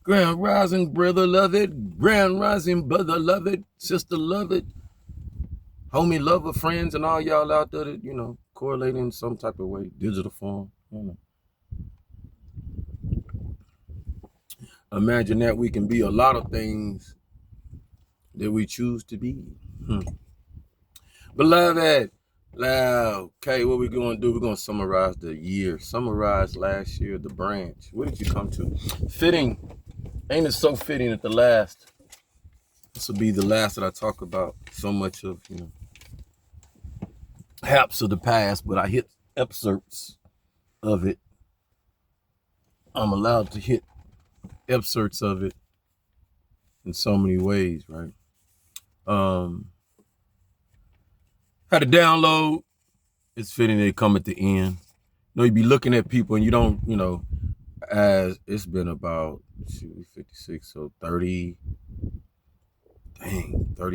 Grand rising, brother, love it. Grand rising, brother, love it. Sister, love it. Homie, lover, friends, and all y'all out there that, correlate in some type of way, digital form. Imagine that we can be a lot of things that we choose to be. Beloved, okay, what we going to do? We're going to summarize the year. Summarize last year, the branch. What did you come to? Fitting. Ain't it so fitting that this will be the last that I talk about so much of, haps of the past, but I hit excerpts of it. I'm allowed to hit excerpts of it in so many ways, right? Had a download. It's fitting they come at the end. You be looking at people and you don't, as it's been about 56, so 30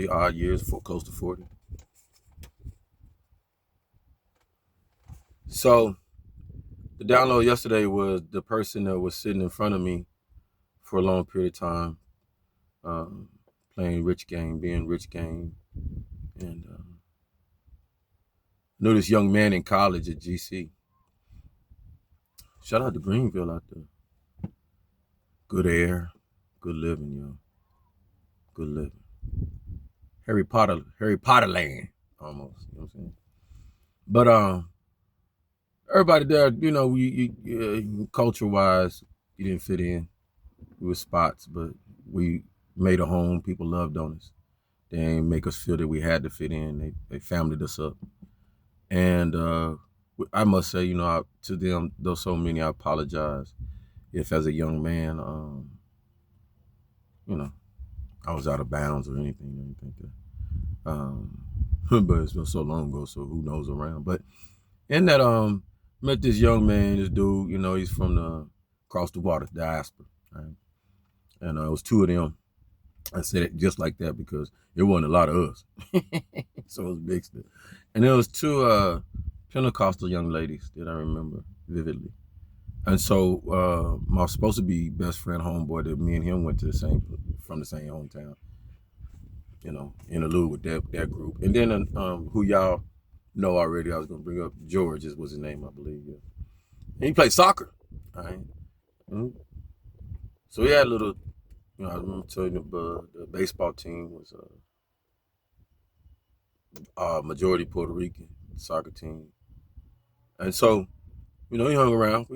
odd years, for close to 40. So the download yesterday was the person that was sitting in front of me for a long period of time, playing rich game, being rich game. And I knew this young man in college at GC. Shout out to Greenville out there. Good air, good living, yo. Good living. Harry Potter land, almost. You know what I'm saying? But everybody there, culture-wise, you didn't fit in. We were spots, but we made a home. People loved on us. They ain't make us feel that we had to fit in. They familyed us up. And I must say, to them, though so many, I apologize if as a young man, I was out of bounds or anything like that. But it's been so long ago, so who knows around. But in that, met this young man, this dude, he's from the across the water diaspora, right? And it was two of them. I said it just like that because it wasn't a lot of us. So it was big stuff. And there was two Pentecostal young ladies that I remember vividly. And so my supposed to be best friend homeboy that me and him went to from the same hometown, interlude with that group. And then who y'all know already, I was going to bring up George, was his name, I believe. Yeah. And he played soccer, right? Mm-hmm. So he had a little, I remember telling you the baseball team was majority Puerto Rican soccer team. And so, we hung around.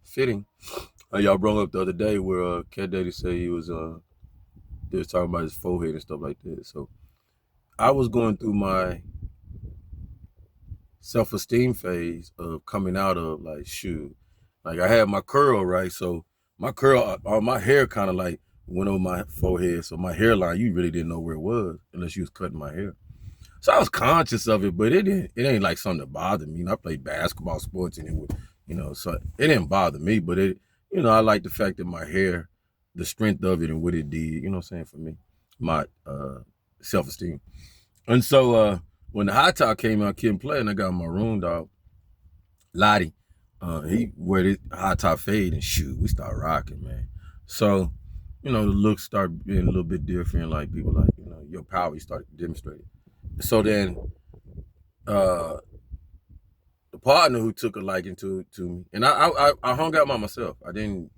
Fitting. Y'all brought up the other day where Cat Daddy said they was talking about his forehead and stuff like that. So I was going through my self-esteem phase of coming out of like I had my curl, right? So my curl, all my hair kind of like went over my forehead. So my hairline, you really didn't know where it was unless you was cutting my hair. So I was conscious of it, but it ain't like something that bothered me. I played basketball, sports, and it would, so it didn't bother me, but it, I like the fact that my hair, the strength of it and what it did, you know what I'm saying, for me, my self-esteem. And so when the high top came out, Kid Play, and I got my room dog, Lottie, he wore this high top fade and shoot, we started rocking, man. So, the looks started being a little bit different, like people like, your power, you started demonstrating. So then the partner who took a liking to me, and I hung out by myself. I didn't,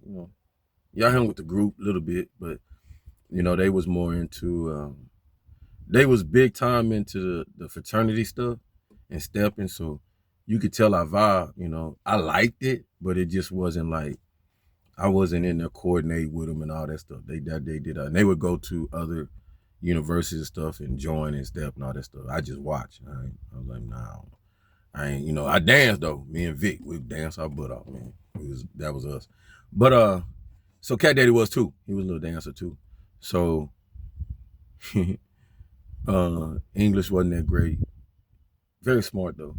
y'all hung with the group a little bit, but they was more into they was big time into the fraternity stuff and stepping. So you could tell I vibe, I liked it, but it just wasn't like I wasn't in there coordinating with them and all that stuff. They did that. And they would go to other universities and stuff and join and step and all that stuff. I just watch. I was like, nah, I ain't, I danced though. Me and Vic, we danced our butt off, man. That was us. But so Cat Daddy was too. He was a little dancer too. So English wasn't that great. Very smart though.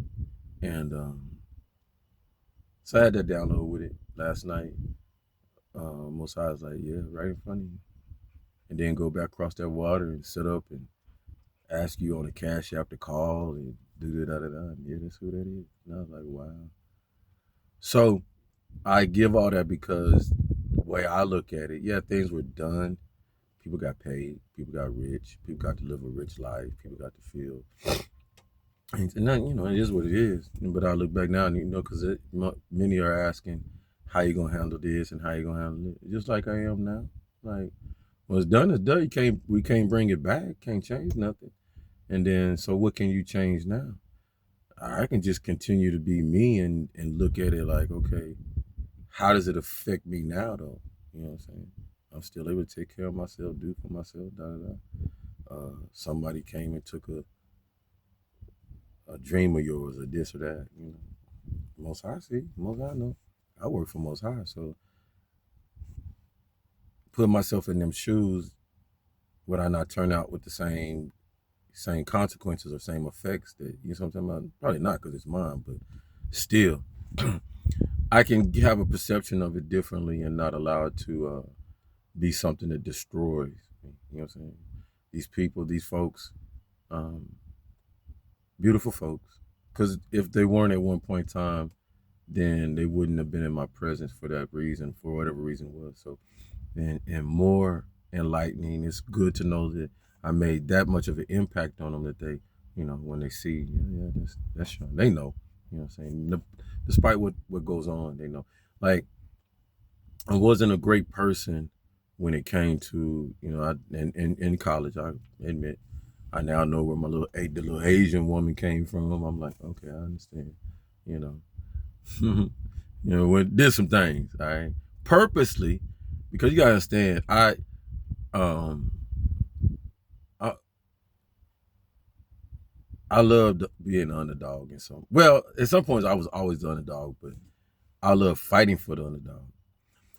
And so I had that download with it last night. Most I was like, yeah, right in front of you. And then go back across that water and set up and ask you on the Cash App to call and do da da da. Yeah, that's who that is. And I was like, wow. So I give all that because way I look at it, yeah, things were done. People got paid. People got rich. People got to live a rich life. People got to feel. And then, it is what it is. But I look back now, and because many are asking, how you gonna handle this and how you gonna handle it, just like I am now. Like, what's done is done. We can't bring it back. Can't change nothing. And then, so what can you change now? I can just continue to be me and look at it like, okay, how does it affect me now, though? You know what I'm saying? I'm still able to take care of myself, do for myself, da da da. Somebody came and took a dream of yours or this or that. Most High see, most High know. I work for Most High, so put myself in them shoes, would I not turn out with the same consequences or same effects that you know what I'm talking about? Probably not because it's mine, but still, I can have a perception of it differently and not allow it to be something that destroys me. You know what I'm saying? These people, these folks, beautiful folks. Because if they weren't at one point in time, then they wouldn't have been in my presence for that reason, for whatever reason it was. So, and more enlightening. It's good to know that I made that much of an impact on them that they, when they see, yeah, that's Sean. They know. You know what I'm saying? Despite what goes on, they know. Like, I wasn't a great person when it came to, in college, I admit. I now know where the little Asian woman came from. I'm like, okay, I understand. You know, did some things, all right, purposely, because you gotta understand, um, I, I loved being an underdog in some. Well, at some points I was always the underdog, but I love fighting for the underdog.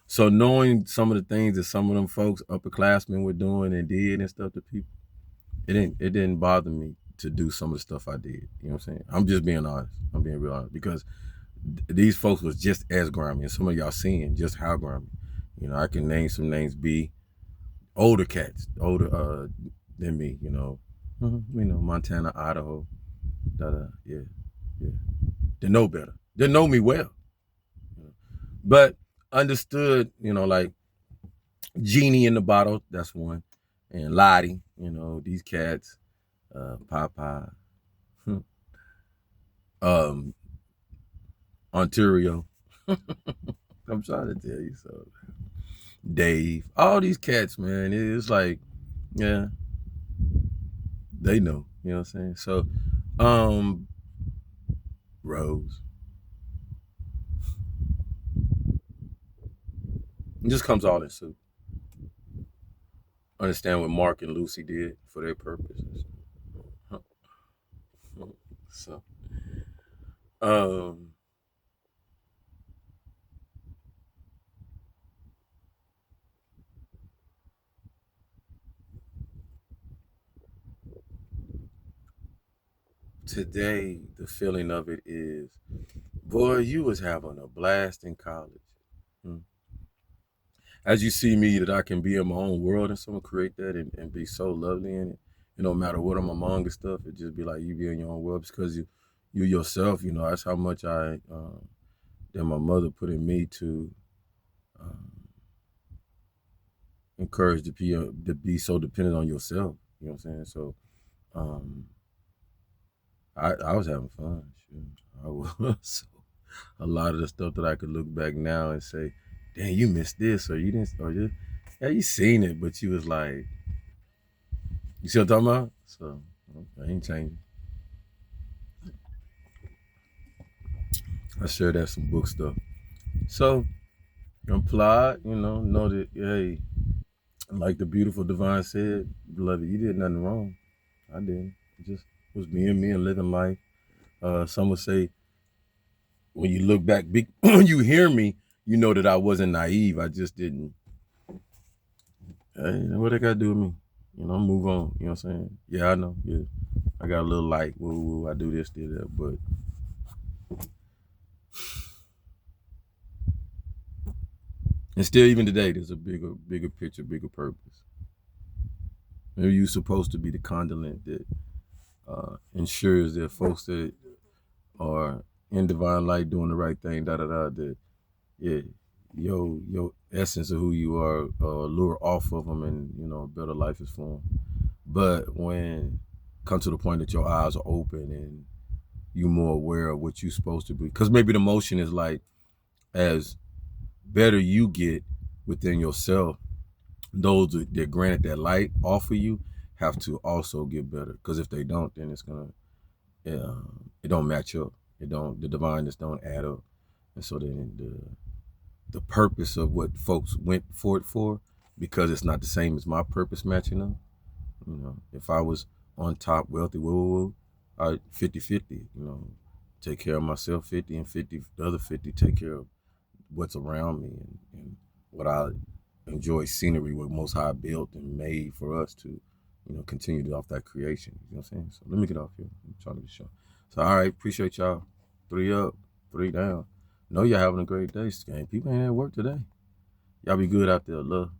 So knowing some of the things that some of them folks, upperclassmen, were doing and did and stuff to people, it didn't bother me to do some of the stuff I did. You know what I'm saying? I'm just being honest. I'm being real honest because these folks was just as grimy, and some of y'all seeing just how grimy. I can name some names, be older cats, older than me. Montana, Idaho, yeah, yeah. They know better. They know me well, but understood. Like Genie in the Bottle, that's one, and Lottie. These cats, Popeye, um, Ontario. I'm trying to tell you so. Dave, all these cats, man. It's like, yeah, they know. You know what I'm saying? So, Rose. It just comes all in soup. Understand what Mark and Lucy did for their purposes. So, um, today the feeling of it is, boy, you was having a blast in college. Hmm. As you see me, that I can be in my own world and someone create that and be so lovely in it. No matter what I'm among and stuff, it just be like you be in your own world because you yourself. That's how much that my mother put in me to um, encourage to be so dependent on yourself. You know what I'm saying? So um, I was having fun. Shoot. I was. So a lot of the stuff that I could look back now and say, "Damn, you missed this," or you didn't, or yeah, you seen it, but you was like, you see what I'm talking about? So I ain't changing. I shared that some book stuff. So applied, know that, hey, like the beautiful divine said, beloved, you did nothing wrong. I didn't. It just was being me and living life. Some would say, when you look back, when you hear me, you know that I wasn't naive. I just didn't. Hey, what they got to do with me? Move on. You know what I'm saying? Yeah, I know. Yeah, I got a little light. Woo, woo. I do this, do that, but and still, even today, there's a bigger picture, bigger purpose. Maybe you're supposed to be the conduit that ensures that folks that are in divine light doing the right thing, da da da. That yeah, yo, essence of who you are, lure off of them, and a better life is for them. But when come to the point that your eyes are open and you more aware of what you're supposed to be, because maybe the motion is like, as better you get within yourself, those that granted that light off of you have to also get better. Because if they don't, then it's gonna, it don't match up. The divineness don't add up. And so then the purpose of what folks went for it for, because it's not the same as my purpose matching up. If I was on top, wealthy, I 50-50, take care of myself 50 and 50, the other 50 take care of what's around me and what I enjoy scenery, what Most High built and made for us to, continue off that creation. You know what I'm saying? So let me get off here. I'm trying to be sure. So all right, appreciate y'all. 3 up, 3 down. Know y'all having a great day, gang. People ain't at work today. Y'all be good out there. Love.